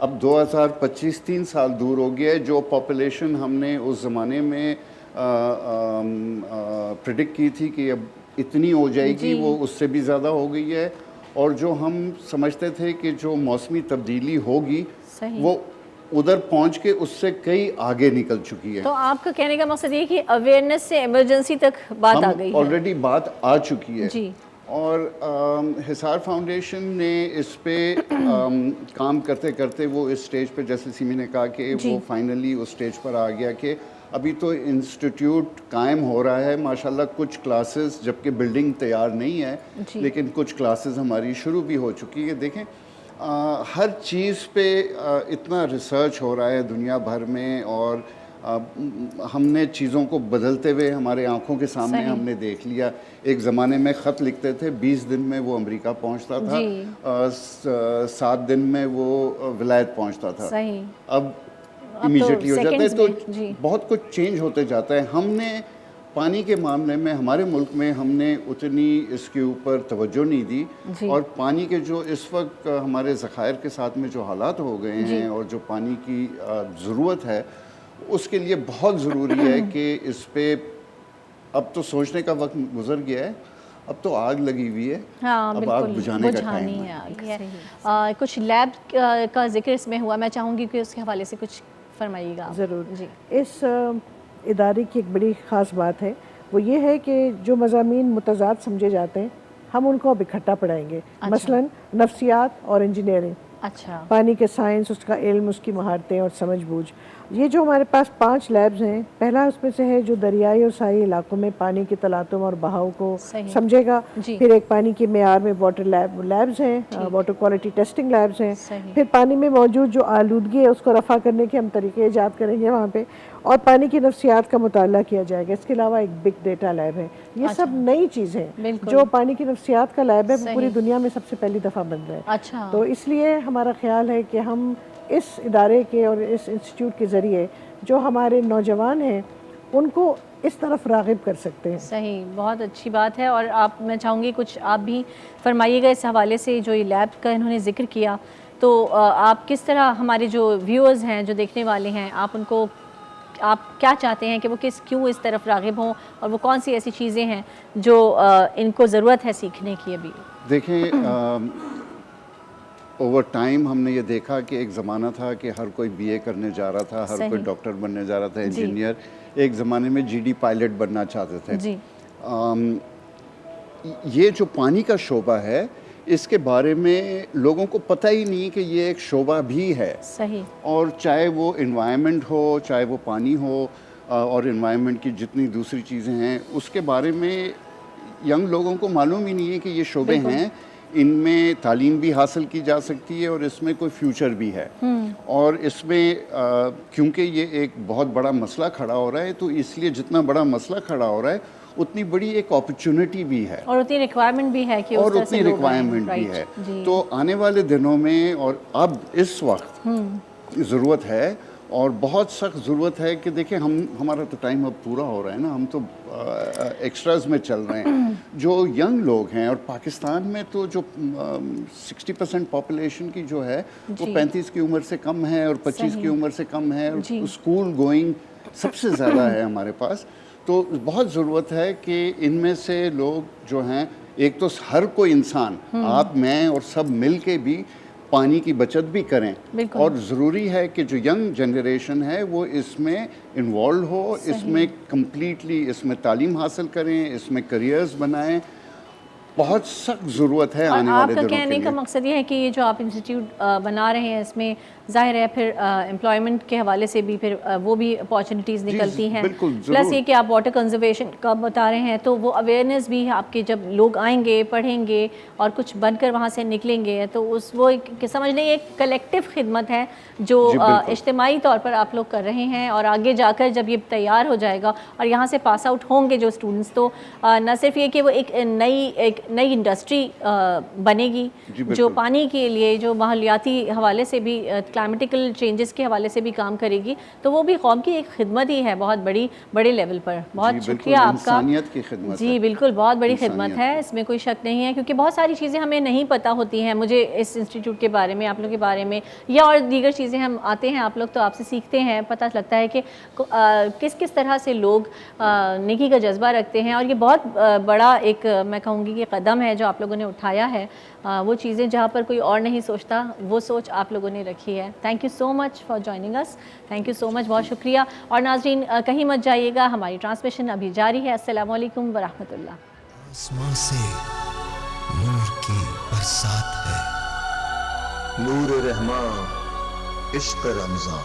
اب 2025 3 سال دور ہو گیا ہے. جو پاپولیشن ہم نے اس زمانے میں پریڈکٹ کی تھی کہ اب اتنی ہو جائے گی, وہ اس سے بھی زیادہ ہو گئی ہے. اور جو ہم سمجھتے تھے کہ جو موسمی تبدیلی ہوگی وہ ادھر پہنچ کے اس سے کئی آگے نکل چکی ہے. تو آپ کا کہنے کا مقصد یہ کہ اویئرنیس سے ایمرجنسی تک بات آ گئی ہے. آلریڈی بات آ چکی ہے. جی. اور حصار فاؤنڈیشن نے اس پہ کام کرتے کرتے وہ اس سٹیج پہ, جیسے سیمی نے کہا کہ وہ فائنلی اس سٹیج پر آ گیا کہ ابھی تو انسٹیٹیوٹ قائم ہو رہا ہے ماشاءاللہ. کچھ کلاسز, جبکہ بلڈنگ تیار نہیں ہے لیکن کچھ کلاسز ہماری شروع بھی ہو چکی ہے. دیکھیں ہر چیز پہ اتنا ریسرچ ہو رہا ہے دنیا بھر میں, اور ہم نے چیزوں کو بدلتے ہوئے ہمارے آنکھوں کے سامنے ہم نے دیکھ لیا. ایک زمانے میں خط لکھتے تھے 20 دن میں وہ امریکہ پہنچتا تھا, 7 دن میں وہ ولایت پہنچتا تھا. اب امیجیٹلی ہو جاتا ہے. تو بہت کچھ چینج ہوتے جاتا ہے. ہم نے پانی کے معاملے میں ہمارے ملک میں ہم نے اتنی اس کے اوپر توجہ نہیں دی, اور پانی کے جو اس وقت ہمارے ذخائر کے ساتھ میں جو حالات ہو گئے ہیں اور جو پانی کی ضرورت ہے, اس کے لیے بہت ضروری ہے کہ اس پہ اب تو سوچنے کا وقت گزر گیا ہے. اب تو آگ لگی ہوئی ہے, اب آگ بجھانے کا ٹائم ہے. کچھ لیب کا ذکر اس میں ہوا, میں چاہوں گی کہ اس کے حوالے سے کچھ فرمائیے گا. ضرور. اس ادارے کی ایک بڑی خاص بات ہے, وہ یہ ہے کہ جو مضامین متضاد سمجھے جاتے ہیں ہم ان کو اب اکٹھا پڑھائیں گے. مثلاً نفسیات اور انجینئرنگ, پانی کے سائنس, اس کا علم, اس کی مہارتیں اور سمجھ بوجھ. یہ جو ہمارے پاس 5 لیبز ہیں, پہلا اس میں سے ہے جو دریائی اور ساحلی علاقوں میں پانی کے تلاطم اور بہاؤ کو سمجھے گا. پھر ایک پانی کے معیار میں واٹر لیبز ہیں, واٹر کوالٹی ٹیسٹنگ لیبز ہیں. پھر پانی میں موجود جو آلودگی ہے اس کو رفع کرنے کے ہم طریقے ایجاد کریں گے وہاں پہ, اور پانی کی نفسیات کا مطالعہ کیا جائے گا. اس کے علاوہ ایک بگ ڈیٹا لیب ہے. یہ سب نئی چیزیں, جو پانی کی نفسیات کا لیب ہے وہ پوری دنیا میں سب سے پہلی دفعہ بن رہا ہے. تو اس لیے ہمارا خیال ہے کہ ہم اس ادارے کے اور اس انسٹیٹیوٹ کے ذریعے جو ہمارے نوجوان ہیں ان کو اس طرف راغب کر سکتے ہیں. صحیح, بہت اچھی بات ہے. اور آپ, میں چاہوں گی کچھ آپ بھی فرمائیے گا اس حوالے سے. جو یہ لیب کا انہوں نے ذکر کیا, تو آپ کس طرح ہمارے جو ویورز ہیں, جو دیکھنے والے ہیں, آپ ان کو, آپ کیا چاہتے ہیں کہ وہ کیوں اس طرف راغب ہوں, اور وہ کون سی ایسی چیزیں ہیں جو ان کو ضرورت ہے سیکھنے کی ابھی؟ دیکھیں اوور ٹائم ہم نے یہ دیکھا کہ ایک زمانہ تھا کہ ہر کوئی بی اے کرنے جا رہا تھا, ہر کوئی ڈاکٹر بننے جا رہا تھا, انجینئر. ایک زمانے میں جی ڈی پائلٹ بننا چاہتے تھے. یہ جو پانی کا شعبہ ہے اس کے بارے میں لوگوں کو پتہ ہی نہیں کہ یہ ایک شعبہ بھی ہے. اور چاہے وہ انوائرمنٹ ہو, چاہے وہ پانی ہو, اور انوائرمنٹ کی جتنی دوسری چیزیں ہیں اس کے بارے میں ینگ لوگوں کو معلوم ہی نہیں ہے کہ یہ شعبے ہیں. ان میں تعلیم بھی حاصل کی جا سکتی ہے اور اس میں کوئی فیوچر بھی ہے. اور اس میں کیونکہ یہ ایک بہت بڑا مسئلہ کھڑا ہو رہا ہے, تو اس لیے جتنا بڑا مسئلہ کھڑا ہو رہا ہے اتنی بڑی ایک اپرچونٹی بھی ہے, اور اتنی ریکوائرمنٹ بھی ہے کہ اتنی ریکوائرمنٹ بھی ہے. تو آنے والے دنوں میں اور اب اس وقت ضرورت ہے, اور بہت سخت ضرورت ہے کہ دیکھیں ہمارا تو ٹائم اب پورا ہو رہا ہے نا, ہم تو ایکسٹراز میں چل رہے ہیں. جو ینگ لوگ ہیں, اور پاکستان میں تو جو 60% پاپولیشن کی جو ہے وہ 35 کی عمر سے کم ہے اور 25 کی عمر سے کم ہے, اور اسکول گوئنگ سب سے زیادہ ہے ہمارے پاس. تو بہت ضرورت ہے کہ ان میں سے لوگ جو ہیں, ایک تو ہر کوئی انسان, آپ, میں اور سب مل کے بھی پانی کی بچت بھی کریں. اور ضروری ہے کہ جو ینگ جنریشن ہے وہ اس میں انوالو ہو, اس میں کمپلیٹلی اس میں تعلیم حاصل کریں, اس میں کریئرز بنائیں. بہت سخت ضرورت ہے آنے والے دنوں کے لیے. آپ کا کہنے کا مقصد یہ ہے کہ یہ جو آپ انسٹیٹیوٹ بنا رہے ہیں اس میں ظاہر ہے پھر امپلائمنٹ کے حوالے سے بھی پھر وہ بھی اپارچونیٹیز نکلتی ہیں, پلس یہ کہ آپ واٹر کنزرویشن کا بتا رہے ہیں, تو وہ اویئرنیس بھی آپ کے جب لوگ آئیں گے, پڑھیں گے اور کچھ بن کر وہاں سے نکلیں گے, تو وہ سمجھ لیں ایک کلیکٹیو خدمت ہے جو اجتماعی طور پر آپ لوگ کر رہے ہیں. اور آگے جا کر جب یہ تیار ہو جائے گا اور یہاں سے پاس آؤٹ ہوں گے جو اسٹوڈنٹس, تو نہ صرف یہ کہ وہ ایک نئی ایک نئی انڈسٹری بنے گی جو پانی کے لیے، جو ماحولیاتی حوالے سے بھی، کلائمیٹیکل چینجز کے حوالے سے بھی کام کرے گی، تو وہ بھی قوم کی ایک خدمت ہی ہے بہت بڑے لیول پر. بہت شکریہ آپ کا. انسانیت کی خدمت. جی بالکل، بہت بڑی خدمت ہے، اس میں کوئی شک نہیں ہے، کیونکہ بہت ساری چیزیں ہمیں نہیں پتہ ہوتی ہیں. مجھے اس انسٹیٹیوٹ کے بارے میں، آپ لوگوں کے بارے میں، یا اور دیگر چیزیں ہم آتے ہیں آپ لوگ تو آپ سے سیکھتے ہیں، پتہ لگتا ہے کہ کس طرح سے لوگ نیکی کا جذبہ رکھتے ہیں. اور یہ بہت بڑا ایک میں کہوں گی کہ قدم ہے جو آپ لوگوں نے اٹھایا ہے. وہ چیزیں جہاں پر کوئی اور نہیں سوچتا، وہ سوچ آپ لوگوں نے رکھی ہے. Thank you so much for joining us. Thank you so much, بہت شکریہ. اور ناظرین کہیں مت جائیے گا، ہماری ٹرانسمیشن ابھی جاری ہے. السلام علیکم ورحمۃ اللہ. آسمان سے نور کی برسات ہے، نور رحماں عشق رمضان.